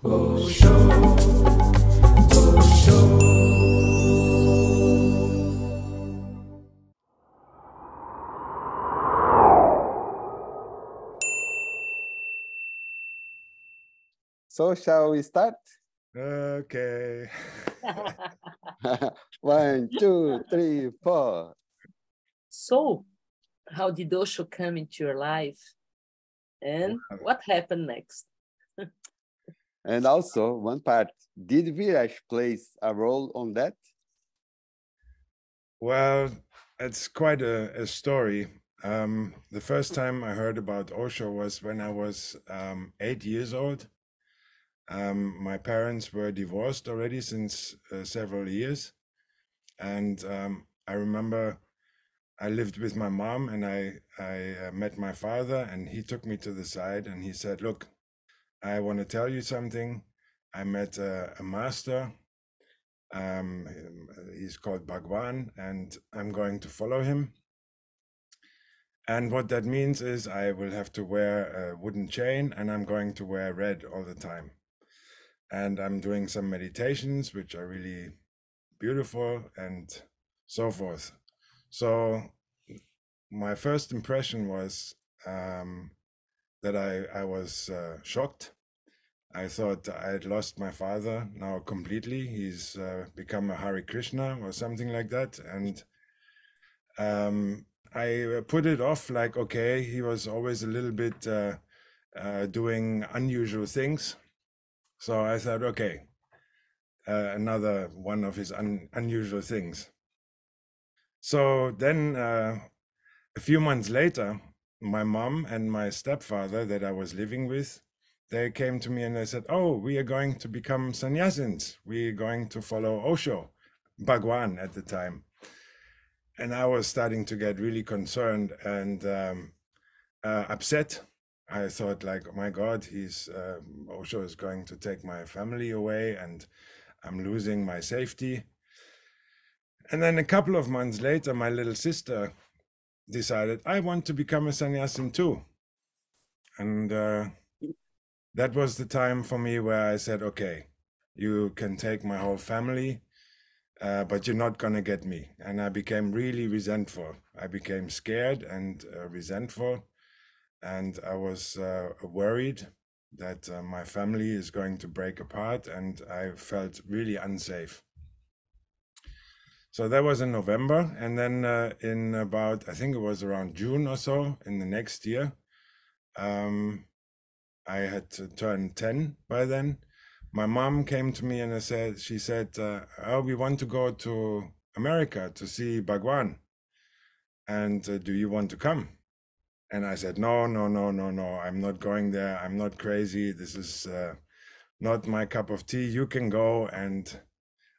Osho, Osho. So shall we start? Okay. 1, 2, 3, 4. So, how did Osho come into your life? And what happened next? And also, one part, did Veeresh plays a role on that? Well, it's quite a story. The first time I heard about Osho was when I was 8 years old. My parents were divorced already since several years. And I remember I lived with my mom, and I met my father, and he took me to the side and he said, "Look, I want to tell you something. I met a master. He's called Bhagwan, and I'm going to follow him. And what that means is I will have to wear a wooden chain, and I'm going to wear red all the time. And I'm doing some meditations, which are really beautiful and so forth." So my first impression was that I was shocked. I thought I had lost my father now completely. He's become a Hare Krishna or something like that. And I put it off like, okay, he was always a little bit doing unusual things. So I thought, okay, another one of his unusual things. So then a few months later, my mom and my stepfather that I was living with, they came to me and they said, "Oh, we are going to become sannyasins. We're going to follow Osho," Bhagwan at the time. And I was starting to get really concerned and upset. I thought, like, oh my God, Osho is going to take my family away and I'm losing my safety. And then a couple of months later, my little sister decided, I want to become a sannyasin too. And that was the time for me where I said, okay, you can take my whole family, but you're not going to get me. And I became really resentful. I became scared and resentful. And I was worried that my family is going to break apart, and I felt really unsafe. So that was in November. And then in about, I think it was around June or so in the next year, I had to turn 10 by then. My mom came to me and she said, "Oh, we want to go to America to see Bhagwan. And do you want to come?" And I said, no, no, no, no, no, I'm not going there. I'm not crazy. This is not my cup of tea. You can go, and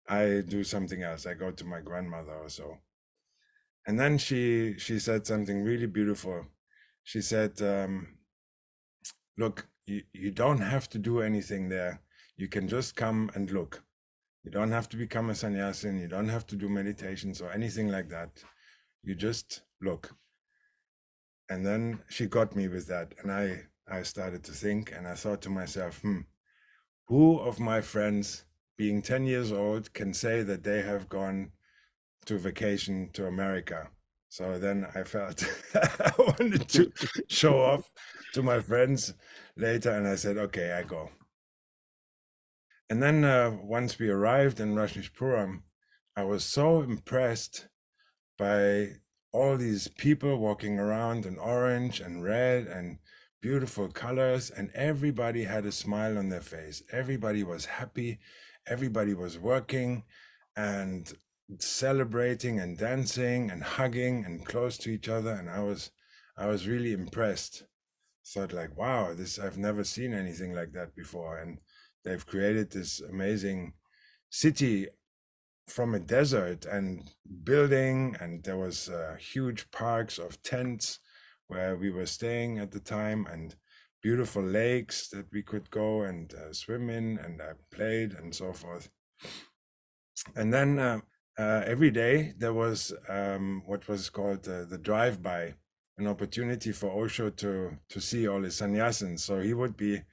I do something else. I go to my grandmother or so. And then she said something really beautiful. She said, "Look, you don't have to do anything there. You can just come and look. You don't have to become a sannyasin. You don't have to do meditations or anything like that. You just look." And then she got me with that. And I started to think, and I thought to myself, who of my friends being 10 years old can say that they have gone to vacation to America? So then I felt I wanted to show off to my friends later, and I said, okay, I go. And then once we arrived in Rajneeshpuram, I was so impressed by all these people walking around in orange and red and beautiful colors, and everybody had a smile on their face. Everybody was happy. Everybody was working and celebrating and dancing and hugging and close to each other. And I was really impressed. Thought like, wow, I've never seen anything like that before. And they've created this amazing city from a desert and building, and there was huge parks of tents where we were staying at the time, and beautiful lakes that we could go and swim in, and I played and so forth. And then every day there was what was called the drive-by, an opportunity for Osho to see all his sannyasins. So he would be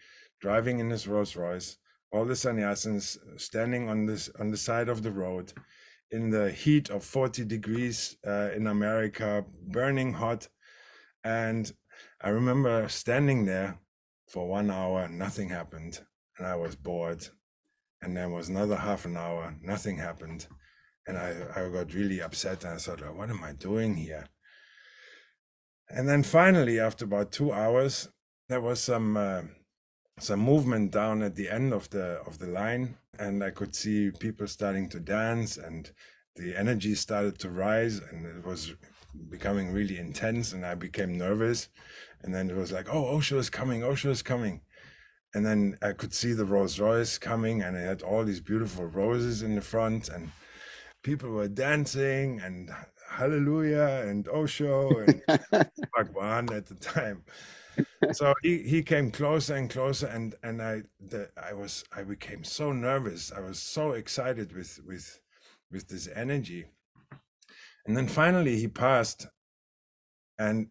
driving in his Rolls Royce all the sannyasins standing on the side of the road in the heat of 40 degrees in America, burning hot. And I remember standing there for 1 hour, nothing happened, and I was bored. And there was another half an hour, nothing happened. And I got really upset, and I thought, what am I doing here? And then finally, after about 2 hours, there was some movement down at the end of the line, and I could see people starting to dance, and the energy started to rise, and it was becoming really intense, and I became nervous. And then it was like, oh, Osho is coming, Osho is coming. And then I could see the Rolls Royce coming, and it had all these beautiful roses in the front, and people were dancing and hallelujah and Osho and Bhagwan at the time. So he came closer and closer, and I became so nervous. I was so excited with this energy. And then finally he passed, and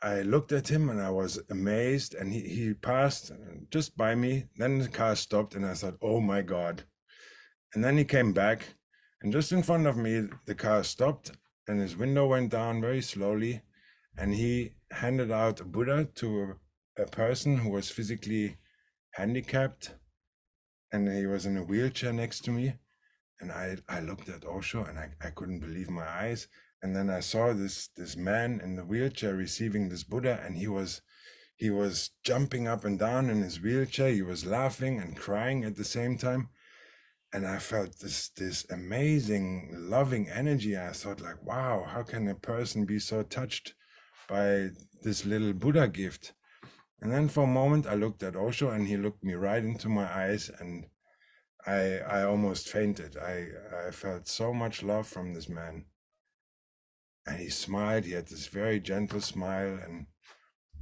I looked at him and I was amazed, and he passed just by me. Then the car stopped, and I thought, oh my God. And then he came back, and just in front of me, the car stopped, and his window went down very slowly, and he handed out a Buddha to a person who was physically handicapped, and he was in a wheelchair next to me. And I looked at Osho, and I couldn't believe my eyes. And then I saw this man in the wheelchair receiving this Buddha, and he was jumping up and down in his wheelchair. He was laughing and crying at the same time. And I felt this amazing, loving energy. I thought, like, wow, how can a person be so touched by this little Buddha gift? And then for a moment, I looked at Osho, and he looked me right into my eyes, and I almost fainted. I felt so much love from this man. And he smiled. He had this very gentle smile, and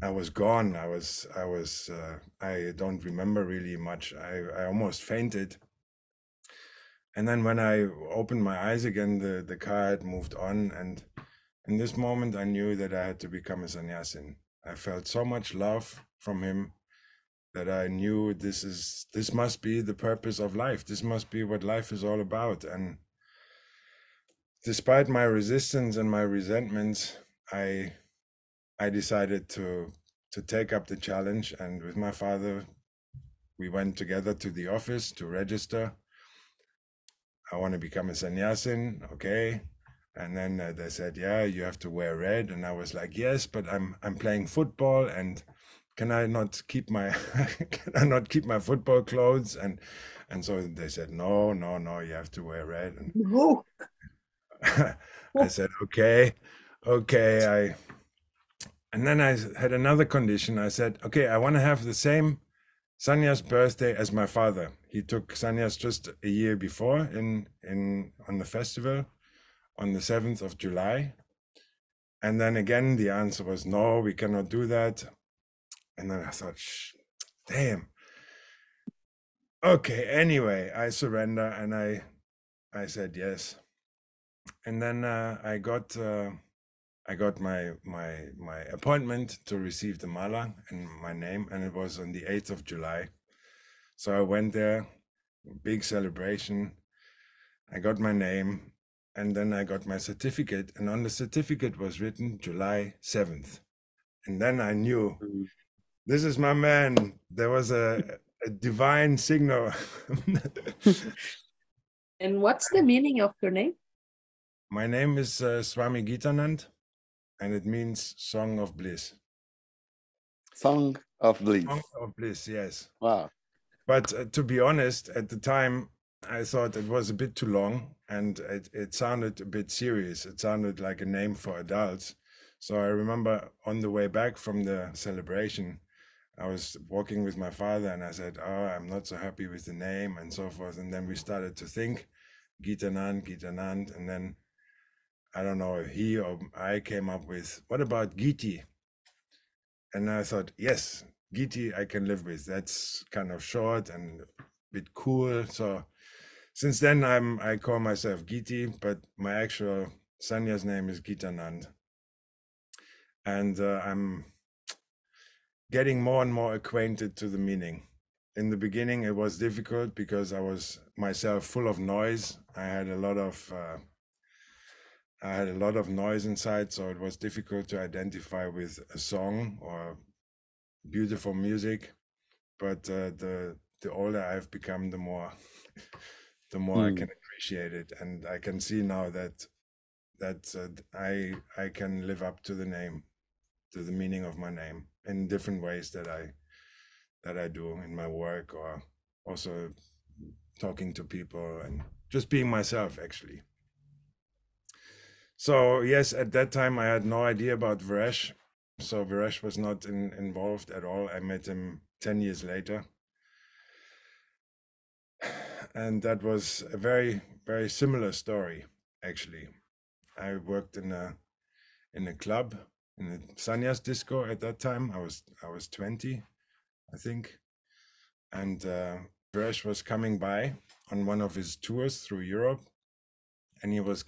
I was gone. I don't remember really much. I almost fainted. And then when I opened my eyes again, the car had moved on. And in this moment, I knew that I had to become a sannyasin. I felt so much love from him that I knew this must be the purpose of life. This must be what life is all about. And despite my resistance and my resentments, I decided to take up the challenge. And with my father, we went together to the office to register. I want to become a sannyasin, okay? And then they said, yeah, you have to wear red. And I was like, yes, but I'm playing football, and can I not keep my football clothes? And so they said, no, you have to wear red. And No. I said, okay. And then I had another condition. I said, okay, I want to have the same sannyas birthday as my father. He took sannyas just a year before on the festival on the 7th of July. And then again, the answer was, no, we cannot do that. And then I thought, damn. Okay, anyway, I surrender, and I said yes. And then I got my appointment to receive the mala and my name, and it was on the 8th of July. So I went there, big celebration. I got my name, and then I got my certificate, and on the certificate was written July 7th. And then I knew, this is my man. There was a divine signal. And what's the meaning of your name? My name is Swami Geetanand, and it means Song of Bliss. Song of Bliss. Song of Bliss, yes. Wow. But to be honest, at the time, I thought it was a bit too long, and it sounded a bit serious. It sounded like a name for adults. So I remember on the way back from the celebration, I was walking with my father, and I said, oh, I'm not so happy with the name and so forth. And then we started to think, Geetanand. And then, I don't know, he or I came up with, what about Geetee? And I thought, yes, Geetee I can live with. That's kind of short and a bit cool. So since then, I call myself Geetee, but my actual sannyas name is Geetanand. And I'm getting more and more acquainted to the meaning. in the beginning it was difficult because I was myself full of noise. I had a lot of noise inside, so it was difficult to identify with a song or beautiful music. But the older I've become, the more I can appreciate it, and I can see now that I can live up to the name, to the meaning of my name in different ways that I do in my work, or also talking to people and just being myself, actually. So yes, at that time I had no idea about Veeresh. So Veeresh was not involved at all. I met him 10 years later. And that was a very, very similar story, actually. I worked in a club, in a sannyas disco at that time. I was 20, I think. And Veeresh was coming by on one of his tours through Europe, and he was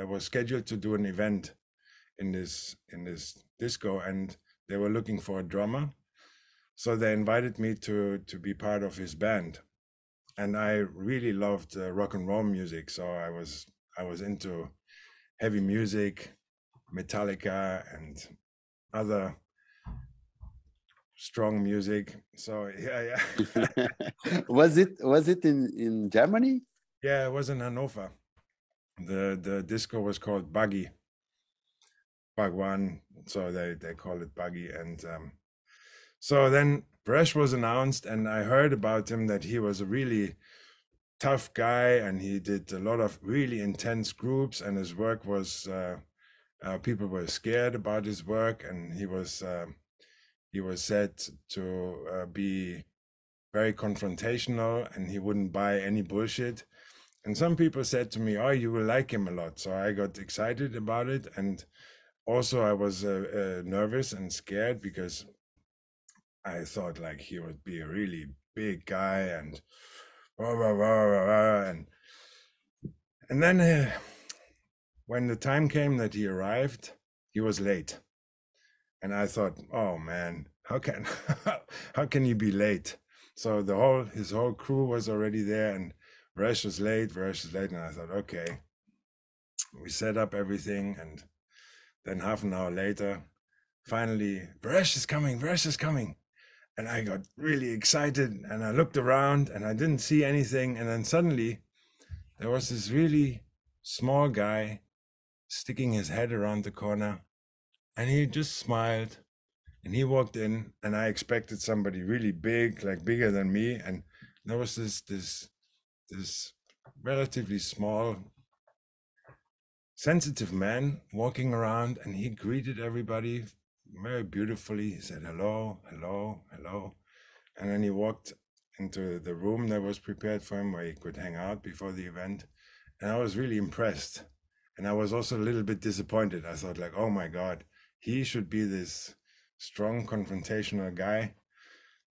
was scheduled to do an event in this disco, and they were looking for a drummer. So they invited me to be part of his band. And I really loved rock and roll music, so I was into heavy music, Metallica, and other strong music. So yeah. Was it in Germany? Yeah, it was in Hanover. The disco was called Buggy, Bhagwan, so they call it Buggy. And so then Veeresh was announced, and I heard about him that he was a really tough guy, and he did a lot of really intense groups, and his work was people were scared about his work, and he was said to be very confrontational, and he wouldn't buy any bullshit. And some people said to me, "Oh, you will like him a lot." So I got excited about it, and also I was nervous and scared because I thought like he would be a really big guy and and then when the time came that he arrived, he was late. And I thought, oh man, how can how can you be late? So his whole crew was already there, and Veeresh was late, and I thought, okay. We set up everything, and then half an hour later, finally, Veeresh is coming. And I got really excited, and I looked around and I didn't see anything. And then suddenly there was this really small guy sticking his head around the corner, and he just smiled, and he walked in, and I expected somebody really big, like bigger than me. And there was this relatively small, sensitive man walking around, and he greeted everybody very beautifully. He said, hello, hello, hello. And then he walked into the room that was prepared for him where he could hang out before the event. And I was really impressed. And I was also a little bit disappointed. I thought like, oh my God, he should be this strong confrontational guy.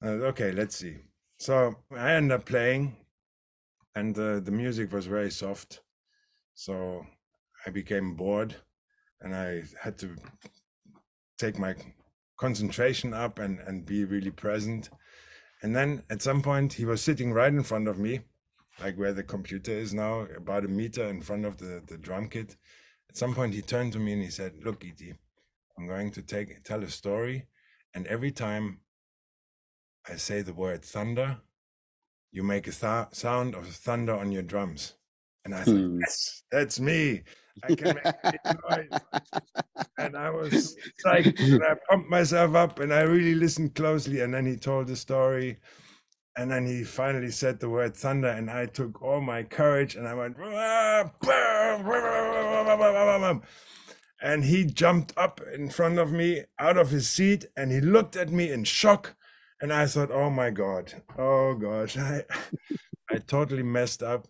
Okay, let's see. So I ended up playing, and the music was very soft. So I became bored, and I had to take my concentration up and be really present. And then at some point he was sitting right in front of me, like where the computer is now, about a meter in front of the drum kit. At some point he turned to me and he said, look, Geetee, I'm going to tell a story, and every time I say the word thunder, you make a sound of thunder on your drums. And I thought, yes, that's me. I can make a noise. And I was psyched, and I pumped myself up, and I really listened closely. And then he told the story, and then he finally said the word thunder, and I took all my courage, and I went, and he jumped up in front of me out of his seat, and he looked at me in shock. And I thought, oh my God, oh gosh, I totally messed up.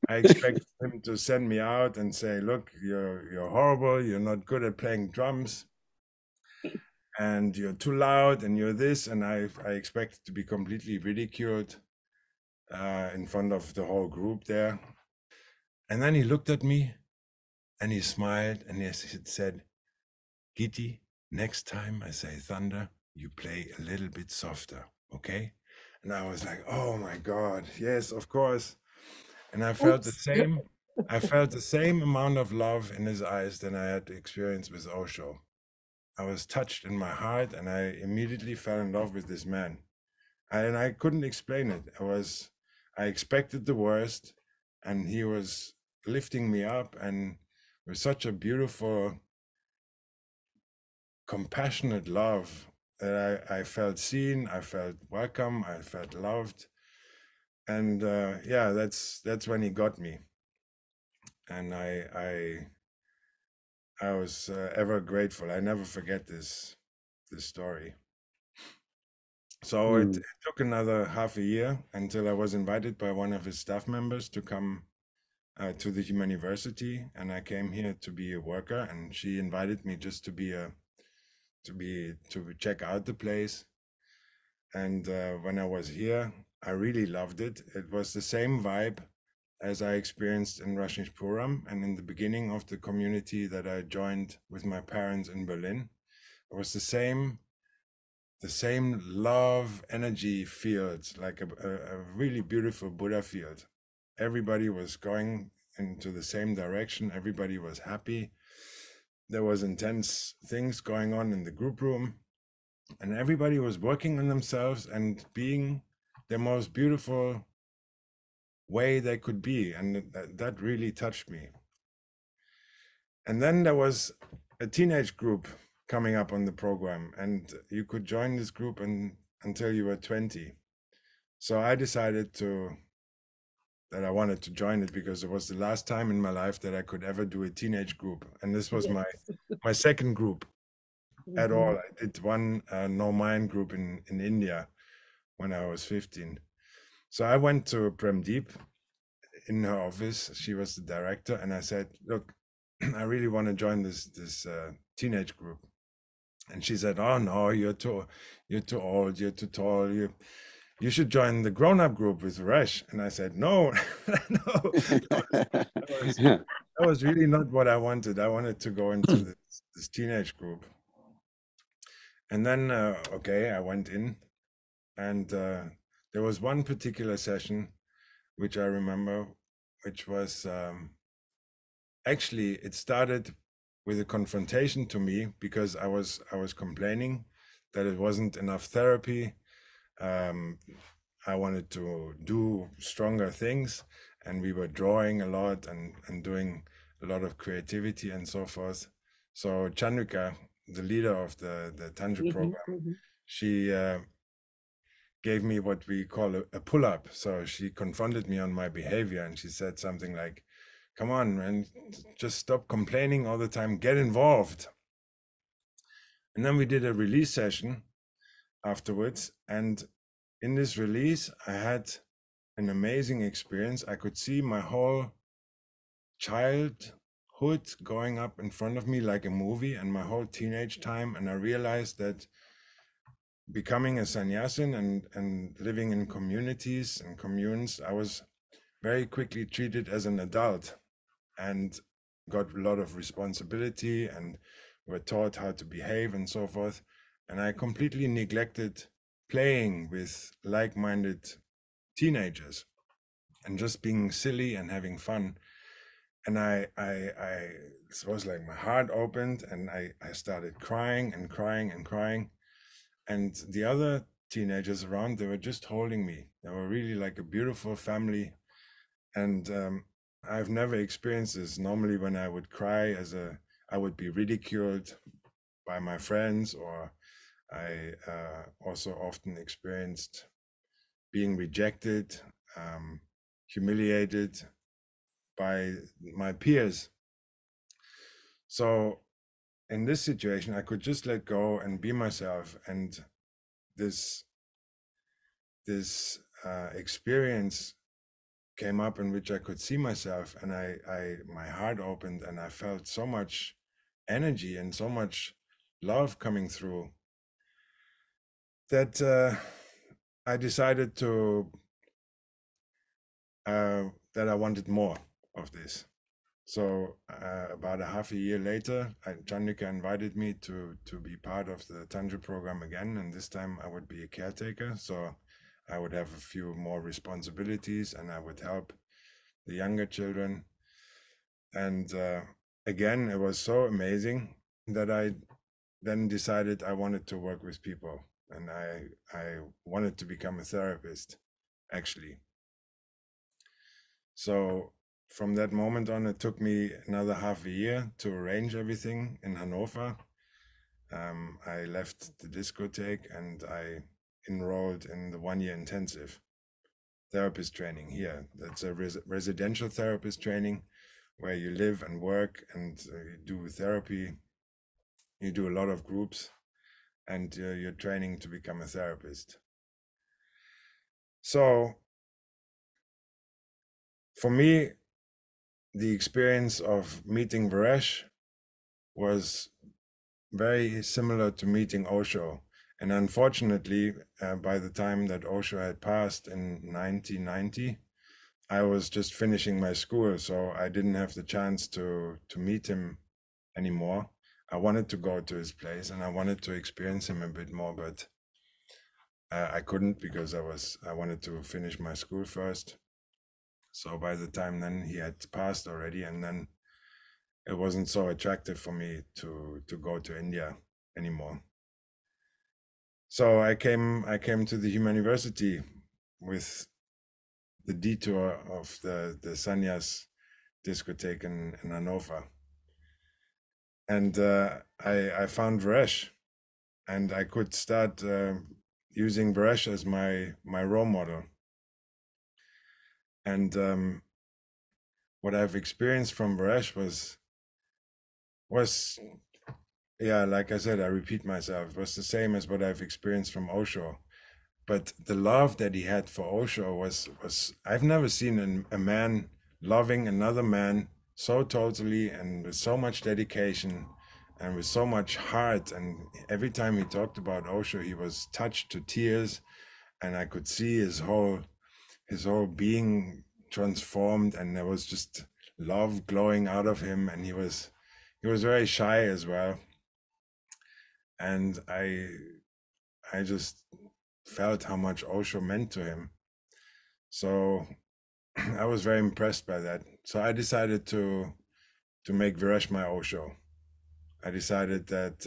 I expected him to send me out and say, look, you're horrible, you're not good at playing drums, and you're too loud, and you're this. And I expected to be completely ridiculed in front of the whole group there. And then he looked at me and he smiled, and he said, Geetee, next time I say thunder, you play a little bit softer, okay? And I was like, oh my God, yes, of course. And I felt the Oops. same. I felt the same amount of love in his eyes than I had experienced with Osho. I was touched in my heart, and I immediately fell in love with this man. And I couldn't explain it. I expected the worst, and he was lifting me up, and with such a beautiful, compassionate love that I felt seen, I felt welcome, I felt loved. And yeah, that's when he got me. And I was ever grateful. I never forget this story. So it took another half a year until I was invited by one of his staff members to come to the university, and I came here to be a worker. And she invited me just to check out the place. And when I was here, I really loved it. It was the same vibe as I experienced in Puram and in the beginning of the community that I joined with my parents in Berlin. It was the same love energy field, like a really beautiful Buddha field. Everybody was going into the same direction. Everybody was happy. There was intense things going on in the group room, and everybody was working on themselves and being the most beautiful way they could be. And that really touched me. And then there was a teenage group coming up on the program, and you could join this group until you were 20. So I decided that I wanted to join it because it was the last time in my life that I could ever do a teenage group. And this was my second group at all. I did one No Mind group in India when I was 15. So I went to Premdeep in her office. She was the director, and I said, look, I really want to join this teenage group. And she said, oh no, you're too old, you're too tall, you should join the grown-up group with Veeresh. And I said, no, no, that was really not what I wanted. I wanted to go into this teenage group. And then, okay, I went in, and there was one particular session, which I remember, which was, actually, it started with a confrontation to me because I was complaining that it wasn't enough therapy. I wanted to do stronger things, and we were drawing a lot and doing a lot of creativity and so forth. So Chandrika, the leader of the Tantra program, she gave me what we call a pull-up. So she confronted me on my behavior, and she said something like, come on, man, just stop complaining all the time, get involved. And then we did a release session afterwards, and in this release, I had an amazing experience. I could see my whole childhood going up in front of me like a movie, and my whole teenage time. And I realized that becoming a sannyasin and living in communities and communes, I was very quickly treated as an adult and got a lot of responsibility, and were taught how to behave and so forth. And I completely neglected playing with like-minded teenagers and just being silly and having fun. And I it was like my heart opened, and I started crying and crying and crying. And the other teenagers around, they were just holding me. They were really like a beautiful family. And I've never experienced this. Normally when I would cry I would be ridiculed by my friends, or I also often experienced being rejected, humiliated by my peers. So in this situation, I could just let go and be myself. And this experience came up in which I could see myself, and my heart opened, and I felt so much energy and so much love coming through that I decided that I wanted more of this. So about a half a year later, Chandrika invited me to be part of the Tantra program again, and this time I would be a caretaker. So I would have a few more responsibilities and I would help the younger children. And again, it was so amazing that I then decided I wanted to work with people, and I wanted to become a therapist, actually. So from that moment on, it took me another half a year to arrange everything in Hanover. I left the discotheque and I enrolled in the 1-year intensive therapist training here. That's a residential therapist training where you live and work and you do therapy. You do a lot of groups and you're training to become a therapist. So for me, the experience of meeting Veeresh was very similar to meeting Osho. And unfortunately, by the time that Osho had passed in 1990, I was just finishing my school, so I didn't have the chance to meet him anymore. I wanted to go to his place and I wanted to experience him a bit more, but I couldn't because I wanted to finish my school first. So by the time then he had passed already, and then it wasn't so attractive for me to go to India anymore. So I came to the Human University with the detour of the sannyas discotheque in Hanover. And I found Veeresh, and I could start using Veeresh as my role model. And what I've experienced from Veeresh was, yeah, like I said, I repeat myself, it was the same as what I've experienced from Osho. But the love that he had for Osho was I've never seen a man loving another man so totally and with so much dedication and with so much heart. And every time he talked about Osho, he was touched to tears, and I could see his whole being transformed, and there was just love glowing out of him. And he was very shy as well. And I just felt how much Osho meant to him. So I was very impressed by that. So I decided to make Veeresh my Osho. I decided that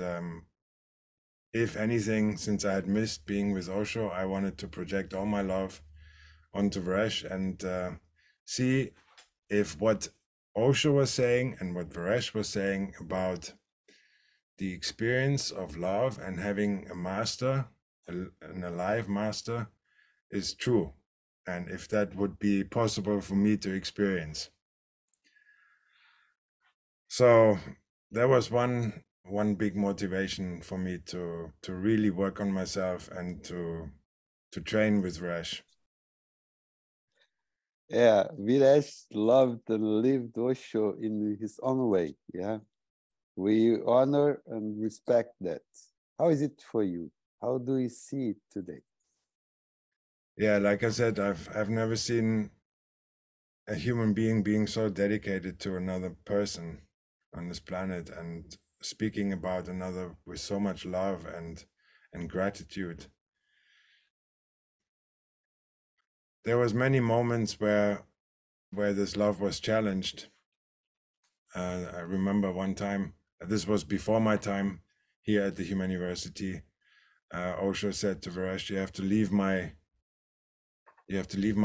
if anything, since I had missed being with Osho, I wanted to project all my love onto Veeresh and see if what Osho was saying and what Veeresh was saying about the experience of love and having a master, an alive master, is true, and if that would be possible for me to experience. So that was one big motivation for me to really work on myself and to train with Veeresh. Yeah, Veeresh loved and lived Osho in his own way. Yeah, we honor and respect that. How is it for you? How do you see it today? Yeah, like I said, I've never seen a human being so dedicated to another person on this planet and speaking about another with so much love and gratitude. There was many moments where this love was challenged. I remember one time, this was before my time here at the Human University. Osho said to Veeresh, you have to leave my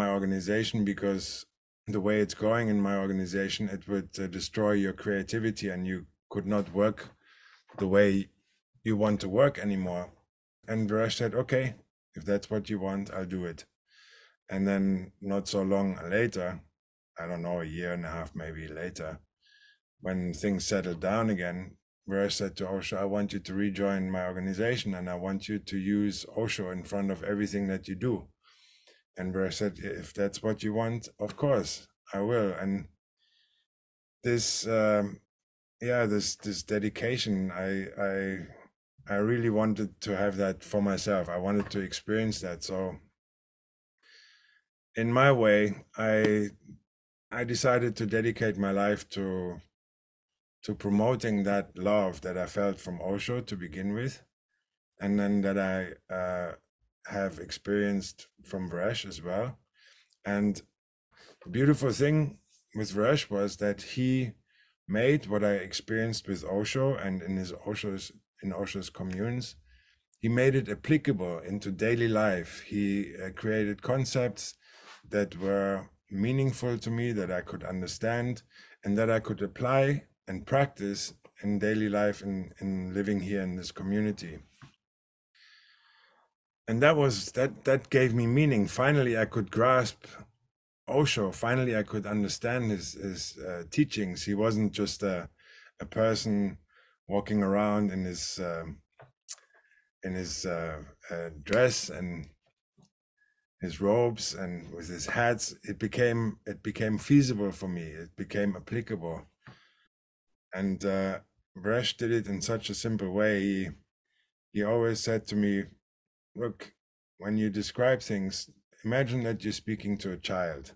organization, because the way it's going in my organization, it would destroy your creativity and you could not work the way you want to work anymore. And Veeresh said, okay, if that's what you want, I'll do it. And then not so long later, I don't know, a year and a half maybe later, when things settled down again, Veeresh said to Osho, I want you to rejoin my organization and I want you to use Osho in front of everything that you do. And Veeresh said, if that's what you want, of course, I will. And this, this dedication, I really wanted to have that for myself. I wanted to experience that. So in my way, I decided to dedicate my life to promoting that love that I felt from Osho to begin with, and then that I have experienced from Veeresh as well. And the beautiful thing with Veeresh was that he made what I experienced with Osho and in Osho's communes. He made it applicable into daily life. He created concepts that were meaningful to me, that I could understand, and that I could apply and practice in daily life in living here in this community. And that gave me meaning. Finally, I could grasp Osho. Finally, I could understand his teachings. He wasn't just a person walking around in his dress and his robes and with his hats. It became feasible for me. It became applicable. And Veeresh did it in such a simple way. He always said to me, look, when you describe things, imagine that you're speaking to a child.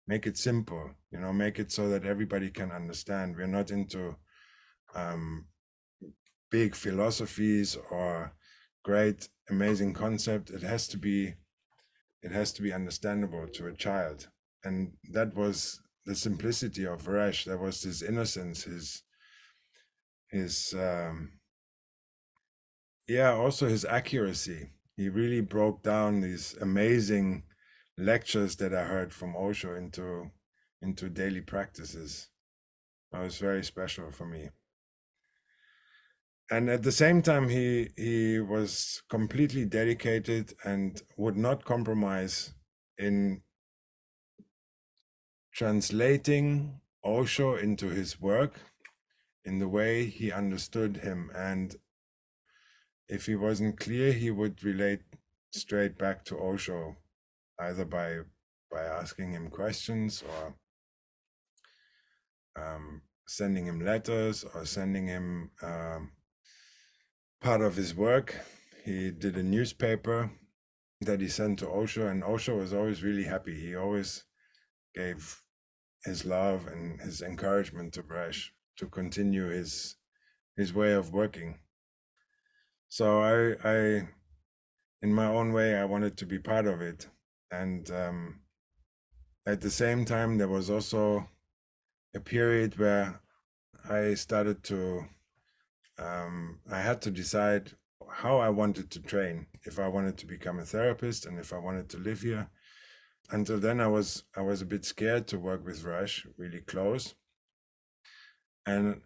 Make it simple, make it so that everybody can understand. We're not into big philosophies or great, amazing concept. It has to be understandable to a child. And that was the simplicity of Veeresh. There was this innocence, also his accuracy. He really broke down these amazing lectures that I heard from Osho into daily practices. That was very special for me. And at the same time, he was completely dedicated and would not compromise in translating Osho into his work in the way he understood him. And if he wasn't clear, he would relate straight back to Osho, either by asking him questions or sending him letters or sending him part of his work. He did a newspaper that he sent to Osho, and Osho was always really happy. He always gave his love and his encouragement to Veeresh to continue his way of working. So I in my own way, I wanted to be part of it. And at the same time, there was also a period where I started to I had to decide how I wanted to train, if I wanted to become a therapist and if I wanted to live here. Until then, I was a bit scared to work with Veeresh really close. And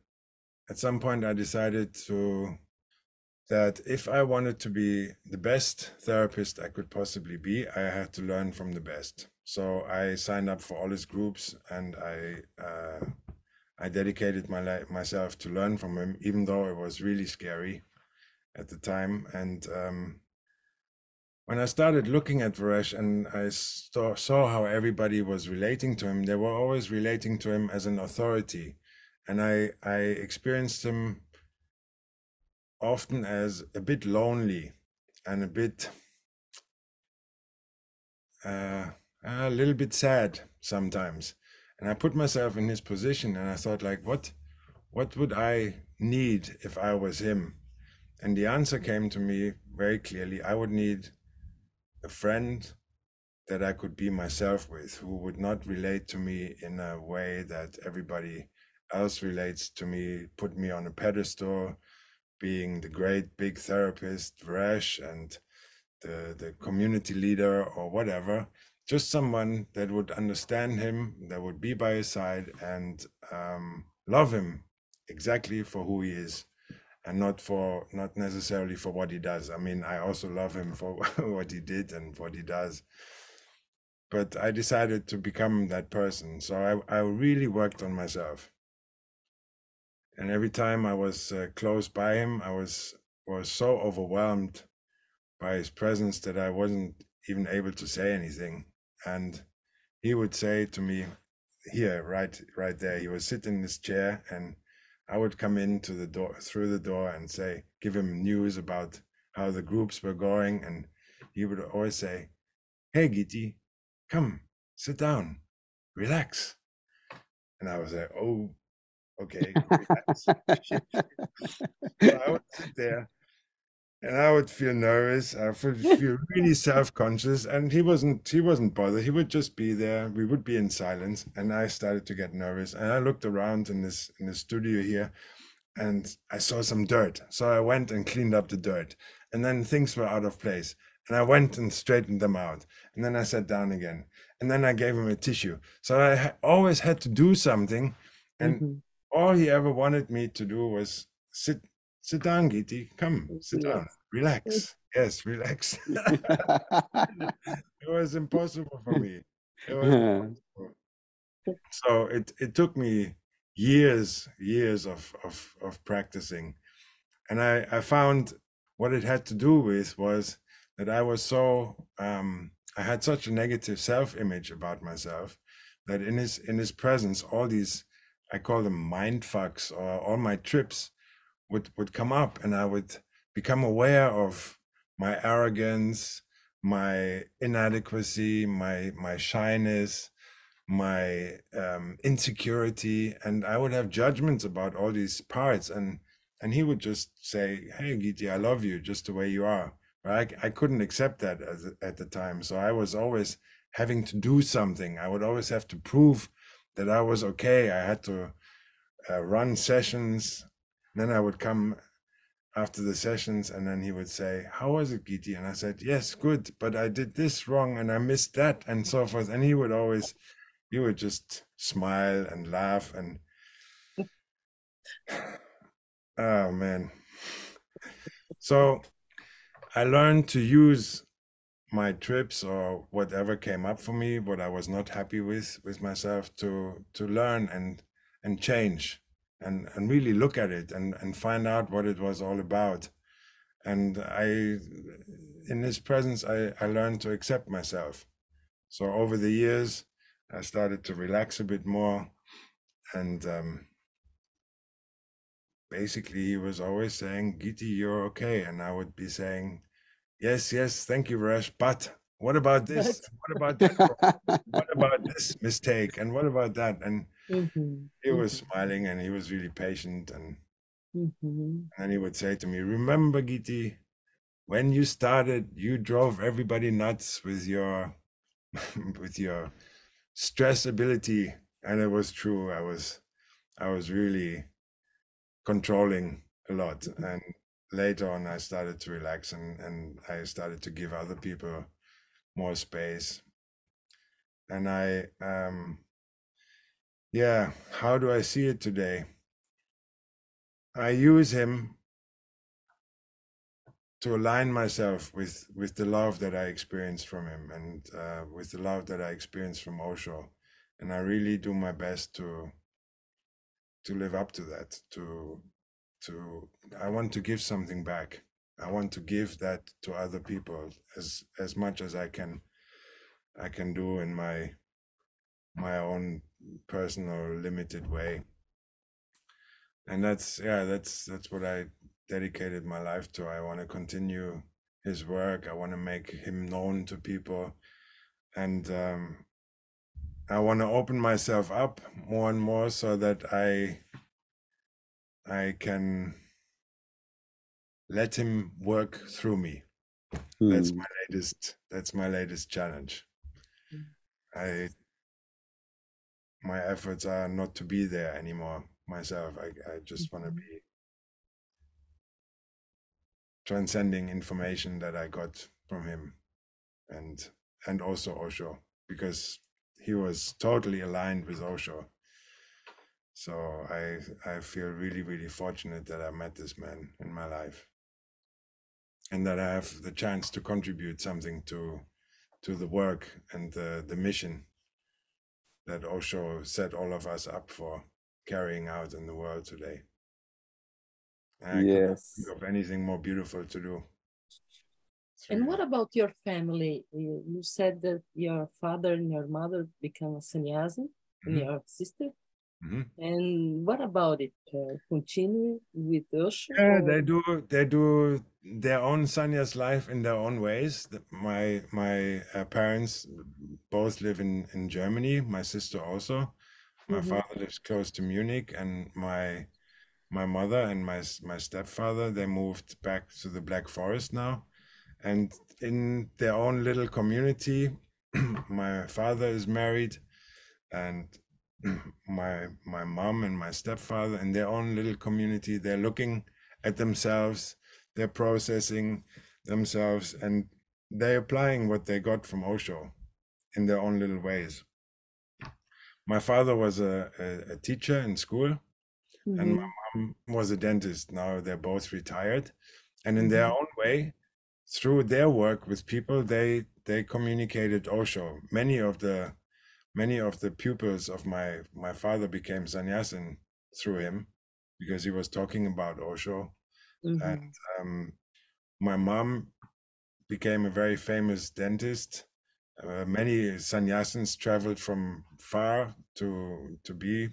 at some point, I decided that if I wanted to be the best therapist I could possibly be, I had to learn from the best. So I signed up for all his groups, and I dedicated myself to learn from him, even though it was really scary at the time. And when I started looking at Veeresh and I saw how everybody was relating to him, they were always relating to him as an authority. And I experienced him often as a bit lonely and a bit, a little bit sad sometimes. And I put myself in his position and I thought, like, what would I need if I was him? And the answer came to me very clearly. I would need a friend that I could be myself with, who would not relate to me in a way that everybody else relates to me, put me on a pedestal, being the great big therapist, Veeresh, and the community leader or whatever. Just someone that would understand him, that would be by his side and love him exactly for who he is, and not necessarily for what he does. I mean, I also love him for what he did and what he does. But I decided to become that person. So I really worked on myself. And every time I was close by him, I was so overwhelmed by his presence that I wasn't even able to say anything. And he would say to me, here, right there, he would sit in this chair, and I would come through the door and say, give him news about how the groups were going. And he would always say, hey, Geetee, come, sit down, relax. And I was like, oh, okay, relax. So I would sit there and I would feel nervous. I would feel really self-conscious, and he wasn't bothered. He would just be there. We would be in silence, and I started to get nervous. And I looked around in the studio here, and I saw some dirt. So I went and cleaned up the dirt, and then things were out of place. And I went and straightened them out. And then I sat down again. And then I gave him a tissue. So I always had to do something. And all he ever wanted me to do was sit down, Geetee. Come, sit down. Yes. Relax. Yes, relax. It was impossible for me. It was impossible. So it took me years of practicing. And I found what it had to do with was that I was so I had such a negative self-image about myself that in his presence, all these, I call them mind fucks, or all my trips would come up, and I would become aware of my arrogance, my inadequacy, my shyness, my insecurity, and I would have judgments about all these parts, and he would just say, "Hey, Geetee, I love you just the way you are." But I couldn't accept that at the time, so I was always having to do something. I would always have to prove that I was okay. I had to run sessions. Then I would come after the sessions, and then he would say, "How was it, Geetee?" And I said, "Yes, good, but I did this wrong, and I missed that," and so forth. And he would just smile and laugh, and oh man. So I learned to use my trips or whatever came up for me, what I was not happy with myself, to learn and change and really look at it and find out what it was all about. And in his presence, I learned to accept myself. So over the years, I started to relax a bit more, and basically he was always saying, "Geetee, you're okay," and I would be saying, "Yes, yes, thank you, Veeresh, but what about this? What about that? What about this mistake? And what about that?" And he was smiling, and he was really patient, and then he would say to me, "Remember, Geetee, when you started, you drove everybody nuts with your with your stress ability." And it was true. I was really controlling a lot. And later on, I started to relax, and I started to give other people more space. And yeah, how do I see it today? I use him to align myself with the love that I experienced from him, and with the love that I experienced from Osho. And I really do my best to live up to that, I want to give something back. I want to give that to other people as much as I can do in my own personal limited way. And that's what I dedicated my life to. I want to continue his work. I want to make him known to people, and I want to open myself up more and more so that I can let him work through me. That's my latest challenge. My efforts are not to be there anymore myself. I just want to be transcending information that I got from him, and also Osho, because he was totally aligned with Osho. So I feel really fortunate that I met this man in my life, and that I have the chance to contribute something to the work and the mission that Osho set all of us up for carrying out in the world today. And I couldn't think of anything more beautiful to do. And what about your family? You said that your father and your mother become a sannyasi, and your sister. And what about it? Continue with Osho? Yeah, they do their own sannyas life in their own ways. My parents both live in Germany. My sister also. My father lives close to Munich, and my my mother and my stepfather, they moved back to the Black Forest now. And in their own little community, my father is married, and my mom and my stepfather in their own little community, they're looking at themselves, they're processing themselves, and they're applying what they got from Osho in their own little ways. My father was a teacher in school, and my mom was a dentist. Now they're both retired, and in their own way, through their work with people, they communicated Osho. Many of the pupils of my father became sannyasin through him, because he was talking about Osho. And my mom became a very famous dentist. Many sannyasins traveled from far to be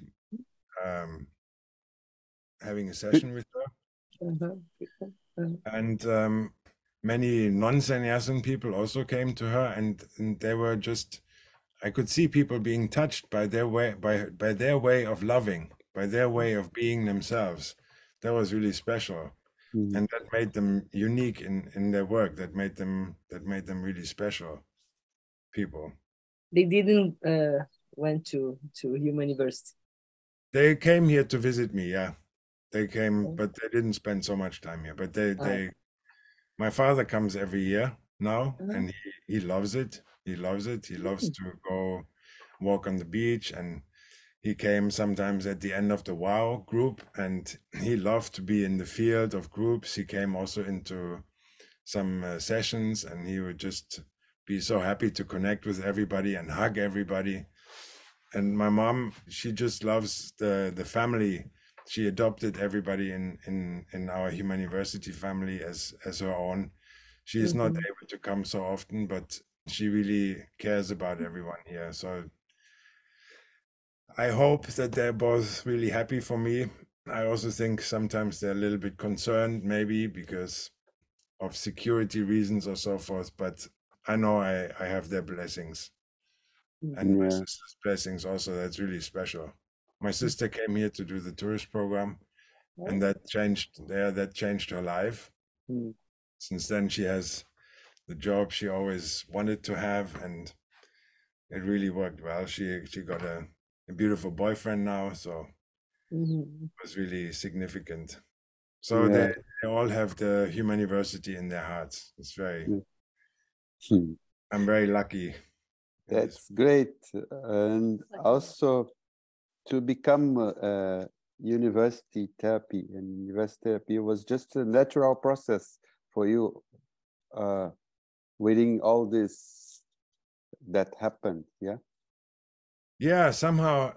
having a session with her. And many non-sannyasin people also came to her, and they were just, I could see people being touched by their way, by their way of loving, by their way of being themselves. That was really special. And that made them unique in their work. That made them really special people. They didn't went to Human University. They came here to visit me, yeah. They came, but they didn't spend so much time here. But my father comes every year now, and he loves it. He loves it. He loves to go walk on the beach, and he came sometimes at the end of the WOW group, and he loved to be in the field of groups. He came also into some sessions, and he would just be so happy to connect with everybody and hug everybody. And my mom, she just loves the family. She adopted everybody in our Human University family as her own. She is not able to come so often, but she really cares about everyone here. So I hope that they're both really happy for me. I also think sometimes they're a little bit concerned, maybe because of security reasons or so forth, but I know I have their blessings. And my sister's blessings also. That's really special. My sister came here to do the tourist program, and that changed her life. Since then, she has the job she always wanted to have, and it really worked well. She got a beautiful boyfriend now, so it was really significant. So they all have the Human University in their hearts. It's very, I'm very lucky. That's great. And also to become university therapy, and university therapy was just a natural process for you, within all this that happened. Yeah, somehow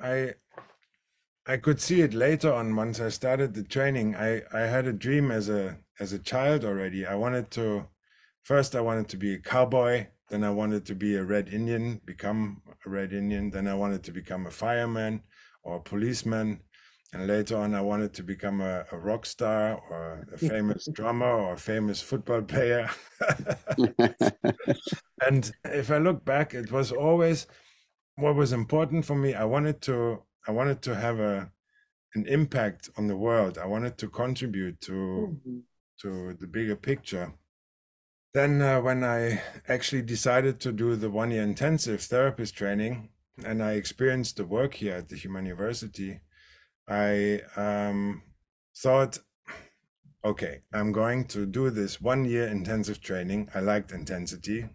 I could see it later on. Once I started the training, I had a dream as a child already. I wanted to be a cowboy, then I wanted to be a Red Indian, become a Red Indian, then I wanted to become a fireman or a policeman, and later on I wanted to become a rock star or a famous drummer or a famous football player. And if I look back, it was always what was important for me. I wanted to have an impact on the world. I wanted to contribute to the bigger picture. Then when I actually decided to do the 1 year intensive therapist training, and I experienced the work here at the Human University, I thought, okay, I'm going to do this 1 year intensive training. I liked intensity,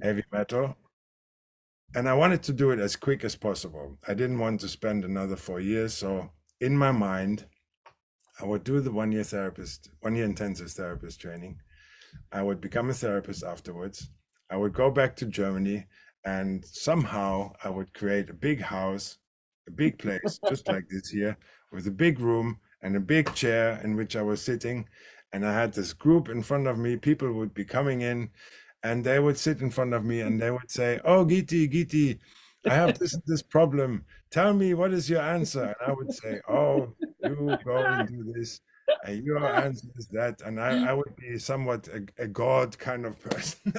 heavy metal. And I wanted to do it as quick as possible. I didn't want to spend another 4 years. So in my mind, I would do the 1 year intensive therapist training. I would become a therapist afterwards. I would go back to Germany, and somehow I would create a big house, a big place, just like this here, with a big room and a big chair in which I was sitting. And I had this group in front of me. People would be coming in, and they would sit in front of me, and they would say, "Oh, Geetee, I have this problem. Tell me, what is your answer?" And I would say, "Oh, you go and do this. And your answer is that." And I would be somewhat a god kind of person.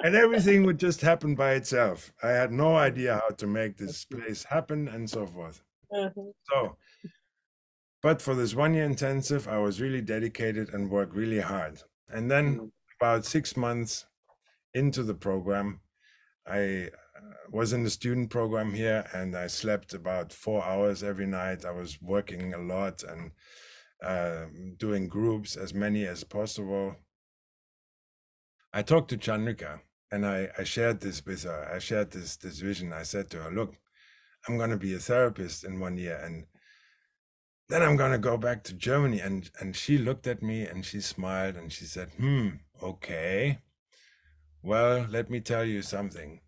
And everything would just happen by itself. I had no idea how to make this place happen and so forth. So, but for this 1 year intensive, I was really dedicated and worked really hard. And then about 6 months into the program, I was in the student program here, and I slept about 4 hours every night. I was working a lot and doing groups, as many as possible. I talked to Chandrika, and I shared this with her. I shared this vision. I said to her, look, I'm going to be a therapist in 1 year, and then I'm going to go back to Germany. And she looked at me and she smiled and she said, okay. Well, let me tell you something.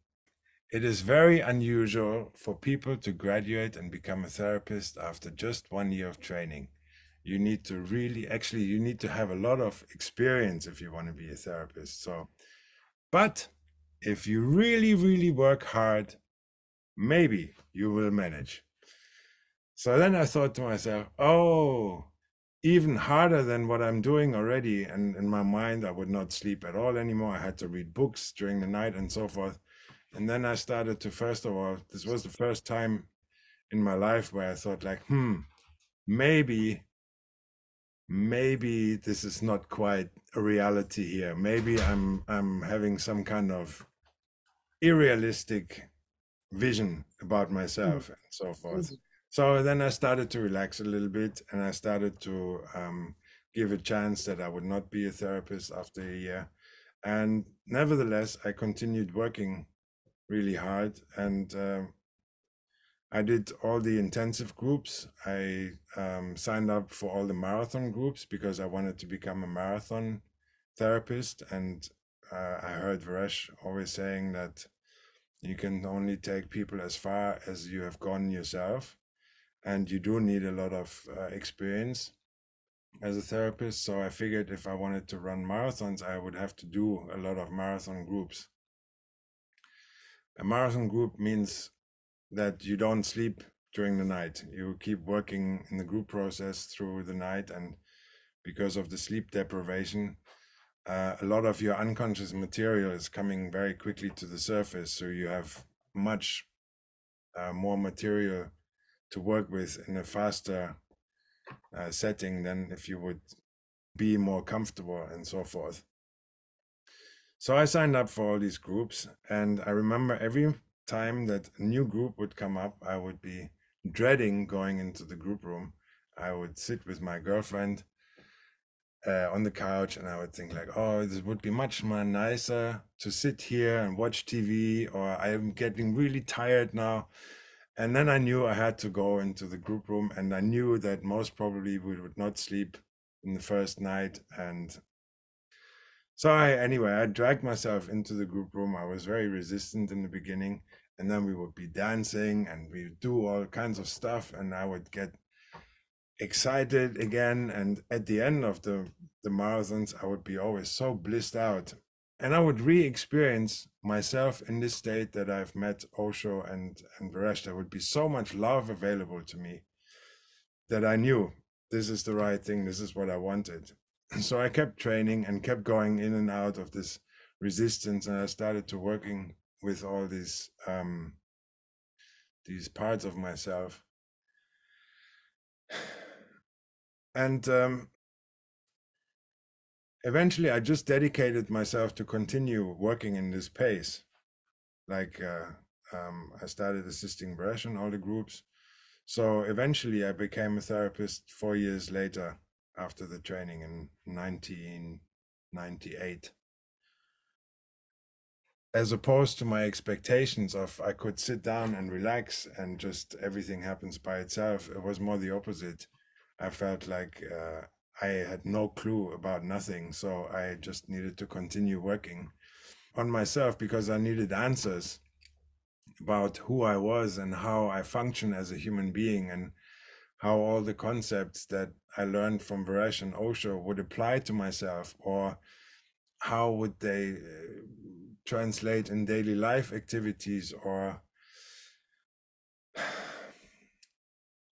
It is very unusual for people to graduate and become a therapist after just 1 year of training. You need to really, actually, you need to have a lot of experience if you want to be a therapist. So, but if you really, really work hard, maybe you will manage. So then I thought to myself, oh, even harder than what I'm doing already. And in my mind, I would not sleep at all anymore. I had to read books during the night and so forth. And then I started to, first of all, this was the first time in my life where I thought like, maybe this is not quite a reality here. Maybe I'm having some kind of unrealistic vision about myself and so forth. So then I started to relax a little bit, and I started to give a chance that I would not be a therapist after a year. And nevertheless, I continued working really hard, and I did all the intensive groups. I signed up for all the marathon groups because I wanted to become a marathon therapist. And I heard Veeresh always saying that you can only take people as far as you have gone yourself. And you do need a lot of experience as a therapist. So I figured if I wanted to run marathons, I would have to do a lot of marathon groups. A marathon group means that you don't sleep during the night. You keep working in the group process through the night. And because of the sleep deprivation, a lot of your unconscious material is coming very quickly to the surface. So you have much more material to work with in a faster setting than if you would be more comfortable and so forth. So I signed up for all these groups, and I remember every time that a new group would come up, I would be dreading going into the group room. I would sit with my girlfriend on the couch, and I would think like, oh, this would be much more nicer to sit here and watch TV, or I'm getting really tired now. And then I knew I had to go into the group room, and I knew that most probably we would not sleep in the first night. And so I dragged myself into the group room. I was very resistant in the beginning, and then we would be dancing and we would do all kinds of stuff, and I would get excited again. And at the end of the marathons, I would be always so blissed out. And I would re-experience myself in this state that I've met Osho and Veeresh. There would be so much love available to me that I knew this is the right thing. This is what I wanted. So I kept training and kept going in and out of this resistance. And I started to working with all these parts of myself. And eventually I just dedicated myself to continue working in this pace. Like I started assisting Veeresh in all the groups. So eventually I became a therapist 4 years later after the training in 1998. As opposed to my expectations of I could sit down and relax and just everything happens by itself, it was more the opposite. I felt like I had no clue about nothing. So I just needed to continue working on myself because I needed answers about who I was and how I function as a human being, and how all the concepts that I learned from Veeresh and Osho would apply to myself, or how would they translate in daily life activities, or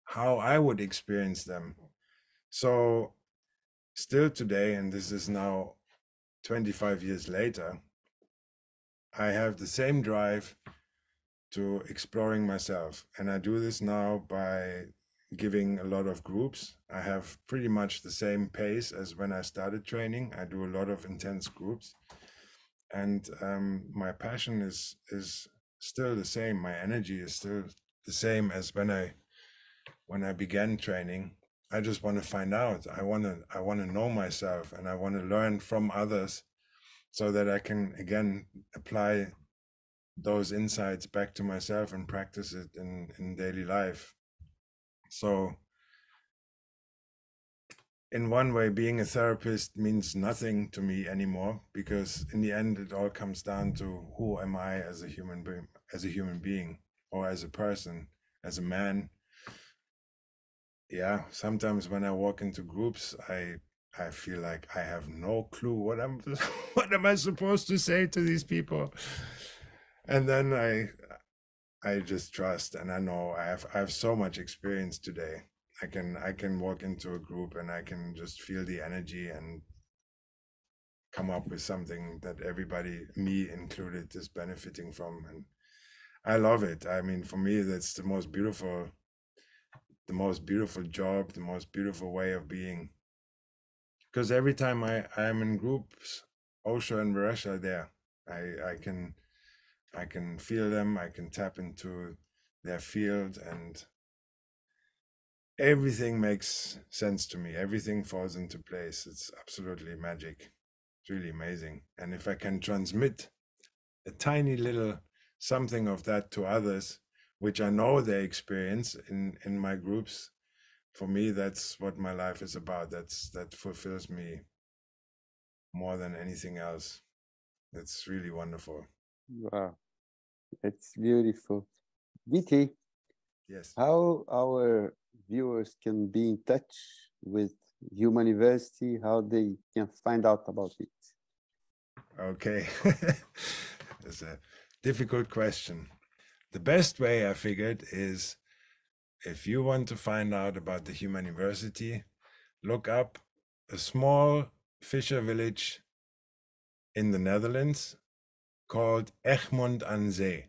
how I would experience them. So still today, and this is now 25 years later, I have the same drive to exploring myself. And I do this now by giving a lot of groups. I have pretty much the same pace as when I started training. I do a lot of intense groups. And my passion is still the same. My energy is still the same as when I began training. I just want to find out. I want to know myself, and I want to learn from others so that I can again apply those insights back to myself and practice it in daily life. So in one way, being a therapist means nothing to me anymore, because in the end it all comes down to who am I as a human being, or as a person, as a man. Yeah, sometimes when I walk into groups, I feel like I have no clue what what am I supposed to say to these people. And then I just trust, and I know I have so much experience today. I can walk into a group and I can just feel the energy and come up with something that everybody, me included, is benefiting from. And I love it. I mean, for me, that's the most beautiful job, the most beautiful way of being. Because every time I am in groups, Osho and Veeresh are there. I can feel them. I can tap into their field, and everything makes sense to me. Everything falls into place. It's absolutely magic. It's really amazing. And if I can transmit a tiny little something of that to others, which I know they experience in my groups, for me, that's what my life is about. That fulfills me more than anything else. It's really wonderful. Wow, it's beautiful. Geetee, Yes. how our viewers can be in touch with Human University, how they can find out about it? Okay. It's a difficult question. The best way, I figured, is if you want to find out about the Human University, look up a small fisher village in the Netherlands called Egmond aan Zee.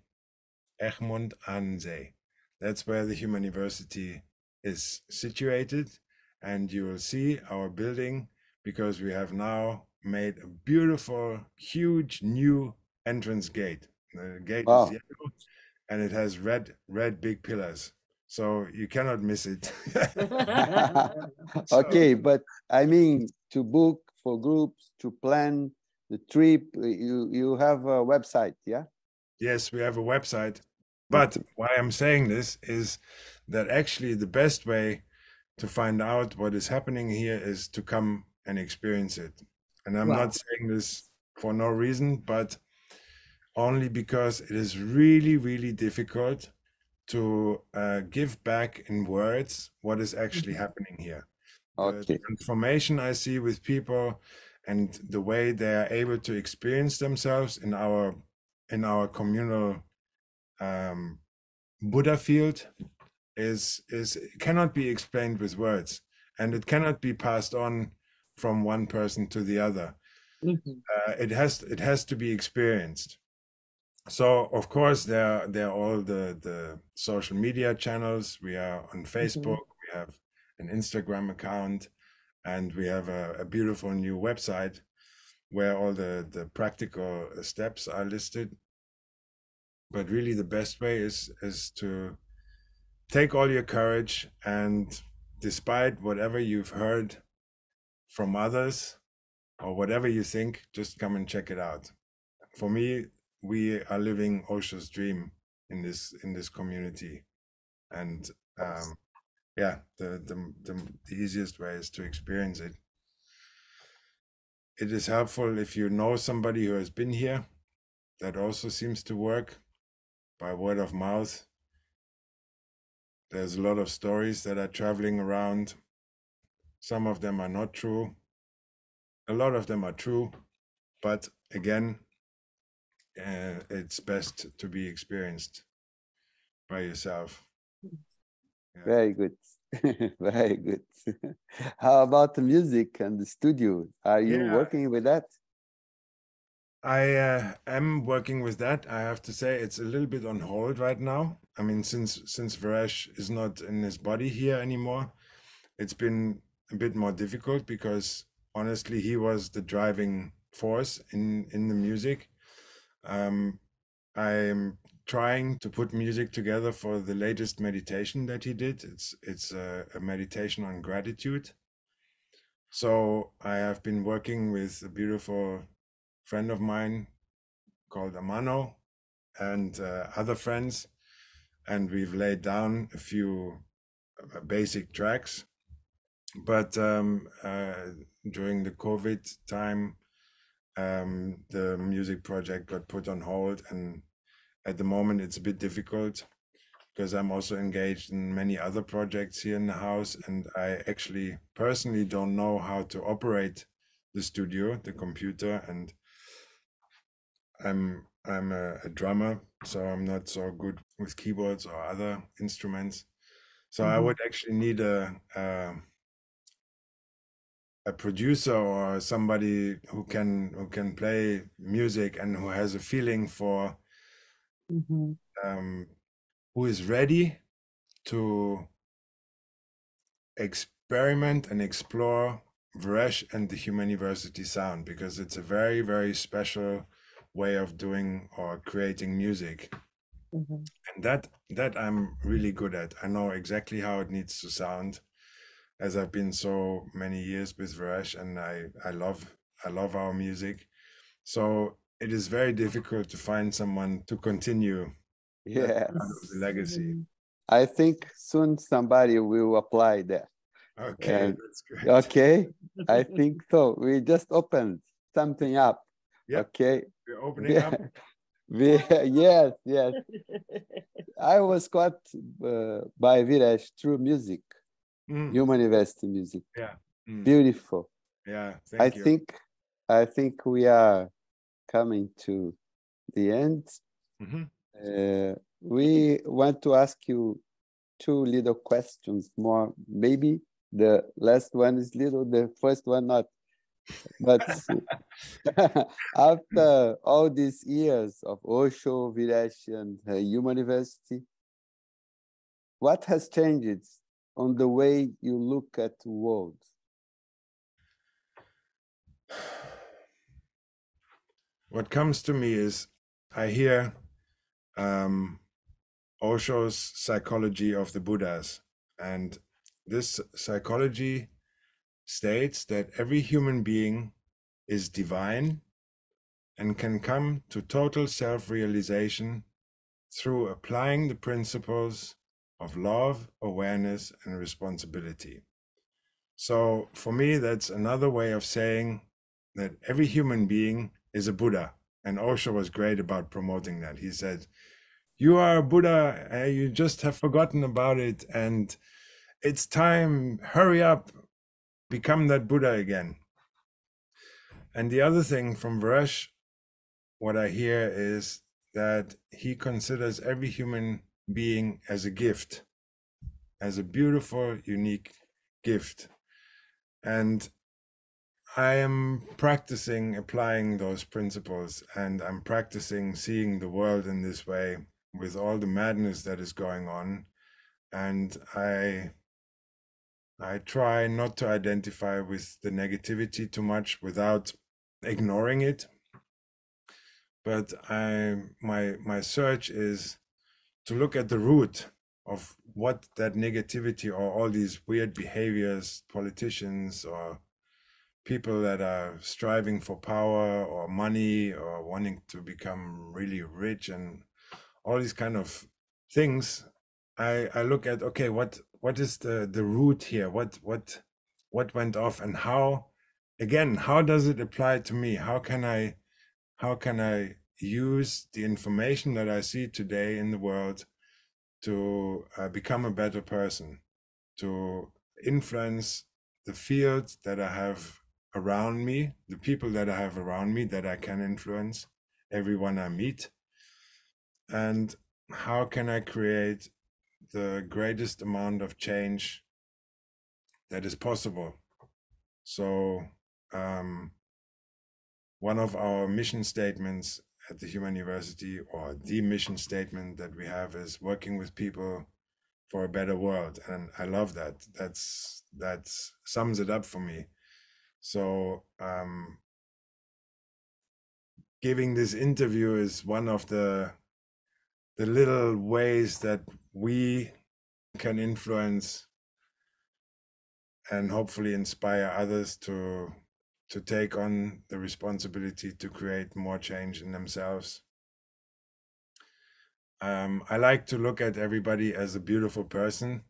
Egmond aan Zee. That's where the Human University is situated, and you will see our building, because we have now made a beautiful, huge new entrance gate. The gate Wow. is yellow, and it has red big pillars, so you cannot miss it. Okay, but I mean, to book for groups, to plan the trip, you have a website, yeah? Yes, we have a website, but why I'm saying this is that actually the best way to find out what is happening here is to come and experience it. And I'm not saying this for no reason, but only because it is really, really difficult to give back in words what is actually happening here. The transformation I see with people and the way they are able to experience themselves in our communal Buddha field is cannot be explained with words, and it cannot be passed on from one person to the other. It has to be experienced. So of course there are all the social media channels. We are on Facebook, we have an Instagram account, and we have a beautiful new website where all the practical steps are listed. But really the best way is to take all your courage, and despite whatever you've heard from others or whatever you think, just come and check it out. For me, we are living Osho's dream in this community, and yeah, the easiest way is to experience it. It is helpful if you know somebody who has been here. That also seems to work by word of mouth. There's a lot of stories that are traveling around. Some of them are not true. A lot of them are true, but again, it's best to be experienced by yourself. Yeah. Very good. Very good. How about the music and the studio? Are you working with that? I am working with that. I have to say it's a little bit on hold right now. I mean, since Veeresh is not in his body here anymore, it's been a bit more difficult because honestly, he was the driving force in the music. Um, I'm trying to put music together for the latest meditation that he did. It's a meditation on gratitude. So I have been working with a beautiful friend of mine called Amano and other friends, and we've laid down a few basic tracks. But during the COVID time, the music project got put on hold, and at the moment it's a bit difficult because I'm also engaged in many other projects here in the house, and I actually personally don't know how to operate the studio, the computer, and I'm a drummer, so I'm not so good with keyboards or other instruments. So I would actually need a producer or somebody who can play music and who has a feeling for who is ready to experiment and explore Veeresh and the Human University sound, because it's a very, very special way of doing or creating music. And that I'm really good at. I know exactly how it needs to sound, as I've been so many years with Veeresh, and I love our music. So it is very difficult to find someone to continue that part of the Yes. legacy. I think soon somebody will apply that. Okay, And that's great. okay, I think so. We just opened something up. Yeah, Okay. we're opening up. Yes, yes. I was caught by Veeresh through music, Human University music. Yeah. Beautiful. Yeah, I thank you. think we are coming to the end. We want to ask you two little questions more. Maybe the last one is little, the first one not. But after all these years of Osho, Veeresh, and Human University, what has changed on the way you look at the world? What comes to me is I hear Osho's psychology of the Buddhas, and this psychology states that every human being is divine and can come to total self-realization through applying the principles of love, awareness, and responsibility. So for me, that's another way of saying that every human being is a Buddha. And Osho was great about promoting that. He said, you are a Buddha, you just have forgotten about it, and it's time, hurry up, become that Buddha again. And the other thing from Veeresh, what I hear is that he considers every human being as a gift, as a beautiful, unique gift. And I am practicing applying those principles, and I'm practicing seeing the world in this way with all the madness that is going on. And I try not to identify with the negativity too much without ignoring it. But my search is to look at the root of what that negativity or all these weird behaviors, politicians or people that are striving for power or money or wanting to become really rich and all these kind of things. I look at, okay, what is the root here? What went off, and how, again, how does it apply to me? How can I use the information that I see today in the world to become a better person, to influence the field that I have around me, the people that I have around me that I can influence, everyone I meet, and how can I create the greatest amount of change that is possible. So one of our mission statements at the Human University, or the mission statement that we have, is working with people for a better world. And I love that. That sums it up for me. So giving this interview is one of the little ways that we can influence and hopefully inspire others to take on the responsibility to create more change in themselves. I like to look at everybody as a beautiful person,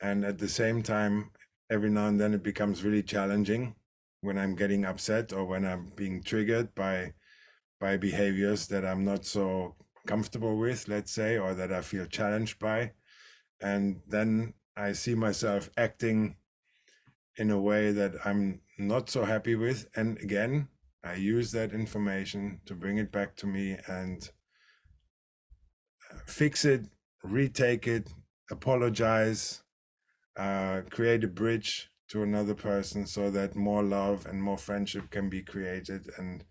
and at the same time, every now and then it becomes really challenging when I'm getting upset or when I'm being triggered by behaviors that I'm not so comfortable with, let's say, or that I feel challenged by. And then I see myself acting in a way that I'm not so happy with. And again, I use that information to bring it back to me and fix it, retake it, apologize, create a bridge to another person so that more love and more friendship can be created. And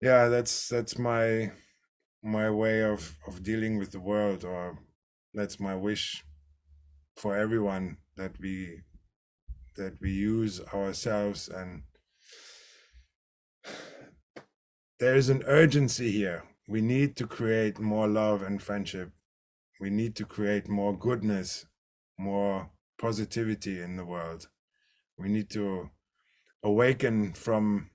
yeah, that's my way of dealing with the world, or that's my wish for everyone, that we use ourselves. And there is an urgency here. We need to create more love and friendship. We need to create more goodness, more positivity in the world. We need to awaken from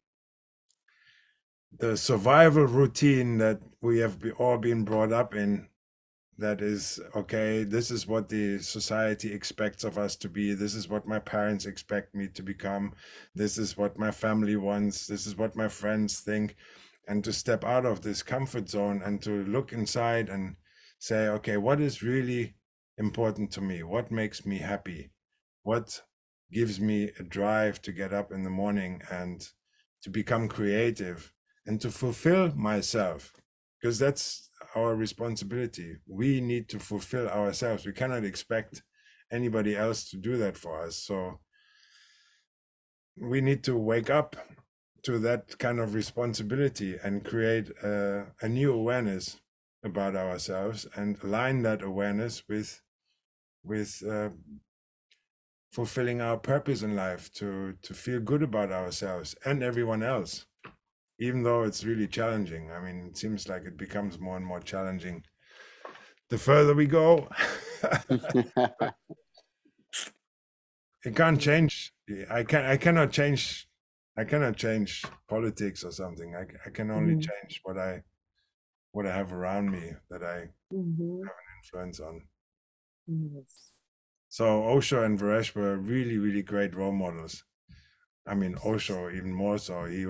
the survival routine that we have all been brought up in. That is, okay, this is what the society expects of us to be. This is what my parents expect me to become. This is what my family wants. This is what my friends think. And to step out of this comfort zone and to look inside and say, okay, what is really important to me? What makes me happy? What gives me a drive to get up in the morning and to become creative and to fulfill myself? Because that's our responsibility. We need to fulfill ourselves. We cannot expect anybody else to do that for us. So we need to wake up to that kind of responsibility and create a new awareness about ourselves and align that awareness with fulfilling our purpose in life, to feel good about ourselves and everyone else, even though it's really challenging. I mean, it seems like it becomes more and more challenging the further we go. It can't change. I cannot change politics or something. I can only change what I have around me, that I have an influence on. Yes. So Osho and Veeresh were really, really great role models. I mean, Osho even more so. He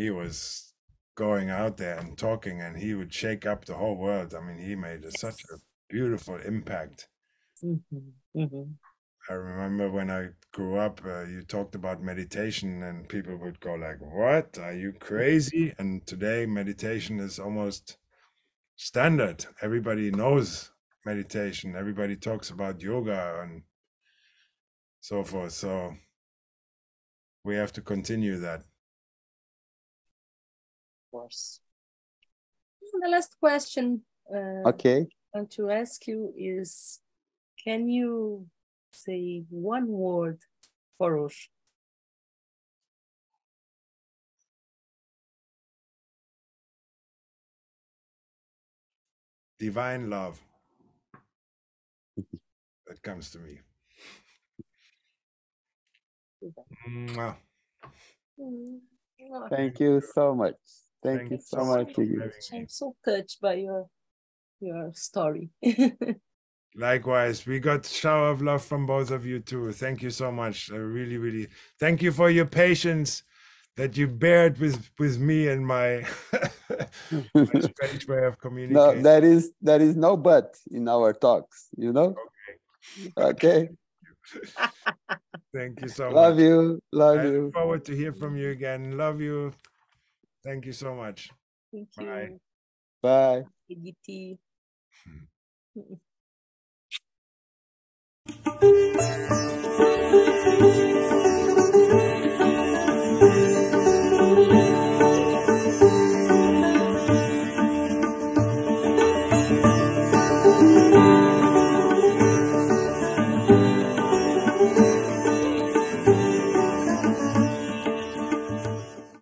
was going out there and talking, and he would shake up the whole world. I mean, he made such a beautiful impact. I remember when I grew up, you talked about meditation, and people would go like, "What? Are you crazy?" And today, meditation is almost standard. Everybody knows meditation. Everybody talks about yoga and so forth. So we have to continue that. Of course. The last question Okay. I want to ask you is, can you say one word for Osho? Divine love. That comes to me. Mwah. Thank you so much. Thank you so much. I'm so touched by your story. Likewise, we got shower of love from both of you too. Thank you so much. I really, really thank you for your patience that you bared with me and my, my strange way of communicating. No, there is no but in our talks, you know? Okay. Thank you so much. Love you. I look forward to hear from you again. Love you. Thank you so much. Thank Bye. you. Bye. Geetee.